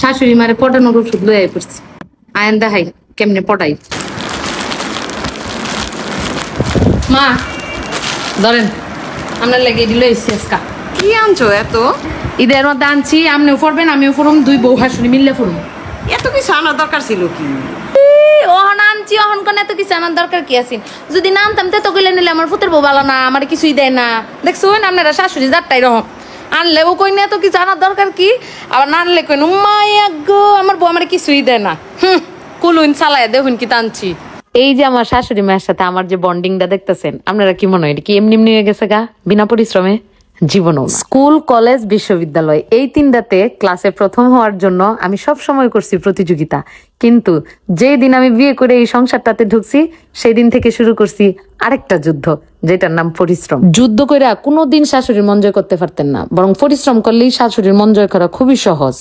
শাশুড়ি মারে পটানোর ওষুধ লয়ে পড়ছি আয়ন দেখাই কেমনে পটাই মা ধরেন আপনার লেগে দিল এসকা কি আনছো এত? ঈদের মধ্যে আনছি আপনিও পড়বেন আমিও পড়ুম দুই বউ শাশুড়ি মিললে পড়ুম এত কিছু আনার দরকার ছিল কি? ওহন আনছি অহন কোন এত কিছু আনার দরকার কি আছে যদি না আনতাম তো গেলে নিলে আমার ফুতের বউ ভালো না আমার কিছুই দেয় না দেখছো আপনারা শাশুড়ি যারটাই রকম আনলেও কই না এত কিছু আনার দরকার কি আবার না আনলে কই মায়া গো আমার বউ আমার কিছুই দেয় না কুলুন চালায় দেখুন কি টানছি এই যে আমার শাশুড়ি মায়ের সাথে আমার যে বন্ডিংটা দেখতেছেন আপনারা কি মনে হয় এটা কি এমনি এমনি হয়ে গেছে গা বিনা পরিশ্রমে জীবনও স্কুল কলেজ বিশ্ববিদ্যালয় এই তিনটাতে ক্লাসে প্রথম হওয়ার জন্য আমি সব সময় করছি প্রতিযোগিতা কিন্তু যেই দিন আমি বিয়ে করে এই সংসারটাতে ঢুকছি সেই দিন থেকে শুরু করছি আরেকটা যুদ্ধ যেটার নাম পরিশ্রম যুদ্ধ করে কোনোদিন শাশুড়ির মন জয় করতে পারতেন না বরং পরিশ্রম করলেই শাশুড়ির মন জয় করা খুবই সহজ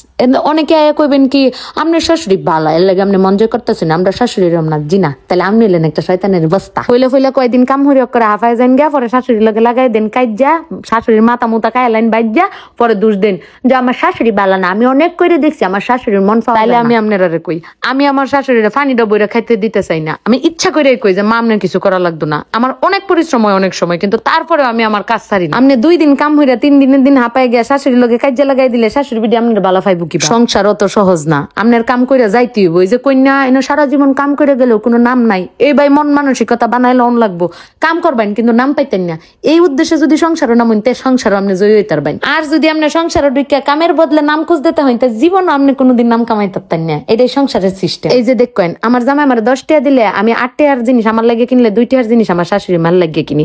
অনেকে আয়া কইবেন কি আপনার শাশুড়ি ভালো এর লাগে আপনি মন জয় করতেছেন আমরা শাশুড়ির না জি না তাহলে আপনি এলেন একটা শয়তানের বস্তা হইলে ফইলে কয়দিন কাম হরি করে হাফায় যান গা পরে শাশুড়ির লগে লাগাই দেন কাইজা শাশুড়ির মাথা মুতা কায়লাইন বাইজা পরে দোষ দেন যে আমার শাশুড়ি ভালো না আমি অনেক করে দেখছি আমার শাশুড়ির মন তাইলে আমি আপনারা কই আমি আমার শাশুড়ির পানি ডবইরা খাইতে দিতে চাই না আমি ইচ্ছা করে কই যে মা আপনার কিছু করা লাগতো না আমার অনেক পরিশ্রম হয় অনেক সময় কিন্তু তারপরে আমি আমার কাজ ছাড়ি না আপনি 2 দিন কাম হইরা 3 দিনের দিন হাঁপায় গিয়া শাশুড়ির লগে কাজে লাগাই দিলে শাশুড়ি বিডি আপনার ভালো পাইবো কি সংসার অত সহজ না আপনার কাম কইরা যাইতে হইব এই যে কন্যা এনে সারা জীবন কাম করে গেলেও কোনো নাম নাই এই ভাই মন মানসিকতা বানাইলে অন লাগবো কাম করবেন কিন্তু নাম পাইতেন না এই উদ্দেশ্যে যদি সংসারও নাম হইতে সংসারও আপনি জয়ী হইতে পারবেন আর যদি আপনি সংসারও ঢুকিয়া কামের বদলে নাম খুঁজ দিতে হইতে জীবনও আপনি কোনোদিন নাম কামাই পারতেন না এটাই সংসারের সিস্টেম এই যে দেখেন আমার জামাই আমার 10 টাকা দিলে আমি 8 টাকার জিনিস আমার লাগে কিনলে 2 টাকার জিনিস আমার শাশুড়ি মার লাগে কিনি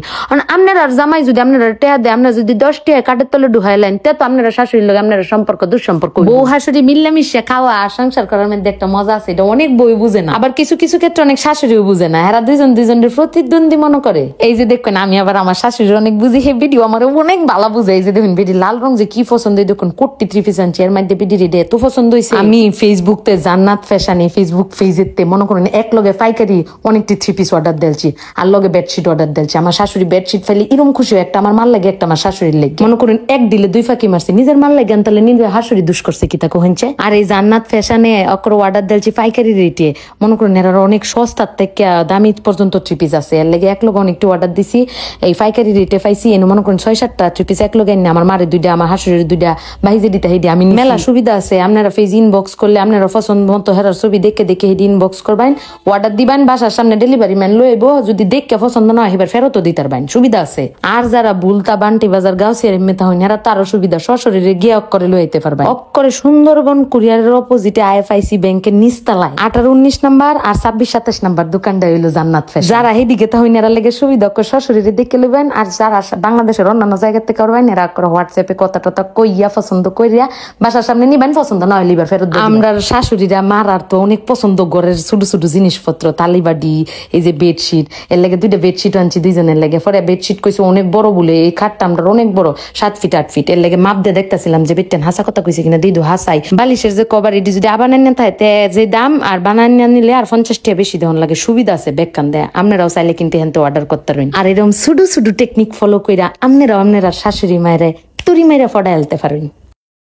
আপনার আর জামাই যদি আপনারা টাকা দেয় আপনারা যদি 10 টাকা কাঠের তলে ঢুকাইলেন তে তো আপনারা শাশুড়ির লগে আপনারা সম্পর্ক দুঃসম্পর্ক বউ শাশুড়ি মিললে মিশে খাওয়া আর সংসার করার মধ্যে একটা মজা আছে এটা অনেক বই বুঝে না আবার কিছু কিছু ক্ষেত্রে অনেক শাশুড়িও বুঝে না এরা দুইজনের প্রতিদ্বন্দ্বী মনে করে এই যে দেখেন আমি আবার আমার শাশুড়ি অনেক বুঝি হে ভিডিও আমার অনেক ভালো বুঝে এই যে দেখুন ভিডি লাল রং যে কি পছন্দ দেখুন কোটি 3 পিস আনছি এর মধ্যে ভিডি রেডি এত পছন্দ হইছে আমি ফেসবুক তে জান্নাত ফ্যাশনে ফেসবুক পেজেতে মনে করেন এক লগে পাইকারি অনেকটি 3 পিস অর্ডার দেলছি আর লগে বেডশিট অর্ডার দেলছি আমার শাশুড়ি বেডশিট ফাইলে এরকম খুশি একটা আমার মাল লাগে একটা আমার শাশুড়ির লাগে মনে করেন এক দিলে 2 ফাঁকি মারছে নিজের মাল লাগে তাহলে নিজের শাশুড়ি দুষ করছে কি তা কইছে আর এই জান্নাত ফ্যাশনে অকর অর্ডার দেলছি পাইকারি রেটে মনে করেন এরা অনেক সস্তার থেকে দামি পর্যন্ত 3 পিস আছে এর লাগে এক লগে অনেকটি অর্ডার দিছি এই পাইকারি রেটে পাইছি এনে মনে করেন 6-7টা 3 পিস এক লগে এনে আমার মারে 2টা আমার শাশুড়ির 2টা ভাইজে দিতে হেডি আমি মেলা সুবিধা আছে আপনারা পেজ ইনবক্স করলে আপনারা পছন্দ মতো হেরার ছবি দেখে দেখে হেডি ইনবক্স করবেন অর্ডার দিবেন বাসার সামনে ডেলিভারি ম্যান লইবো যদি দেখে পছন্দ না হয় এবার ফেরতও দিতে পারবেন সুবিধা আছে আর যারা বুলতা বান্টি বাজার গাউসিয়ার মেতা হইন এরা তারও সুবিধা সশরীরে গিয়ে অক্করে লইতে পারবেন অক্করে সুন্দরবন কুরিয়ারের অপোজিটে আইএফআইসি ব্যাংকের নিচতলায় 18-19 নাম্বার আর 26-27 নাম্বার দোকানটা হইলো জান্নাত ফ্যাশন যারা হেদিকে তা হইন এরা লাগে সুবিধা সশরীরে দেখে লইবেন আর যারা বাংলাদেশের অন্যান্য জায়গা থেকে করবেন এরা হোয়াটসঅ্যাপে কথা টথা কইয়া পছন্দ কইরা বাসার সামনে নিবেন পছন্দ না হইলে এবার ফেরত দিবেন আমরা শাশুড়িরা মারার তো অনেক পছন্দ ঘরের ছোট ছোট জিনিসপত্র তালিবাডি এই যে বেডশিট এর লাগে 2টা বেডশিট আনছি 2জনের লাগে পরে বেডশিট কইছে অনেক বড় বলে এই খাটটা আমরা অনেক বড় 7 ফিট 8 ফিট এর লাগে মাপ দিয়ে দেখতাছিলাম যে বেডটেন হাসা কথা কইছে কিনা দিদু হাসাই বালিশের যে কভার এটি যদি আবার নেন থাকে যে দাম আর বানান নিলে আর 50 টাকা বেশি দেন লাগে সুবিধা আছে বেকান দেয় আপনারাও চাইলে কিন্তু হেনতে অর্ডার করতে পারবেন আর এরকম শুধু টেকনিক ফলো কইরা আপনারা শাশুড়ি মায়েরে তুরি মাইরা ফডা আলতে পারবেন।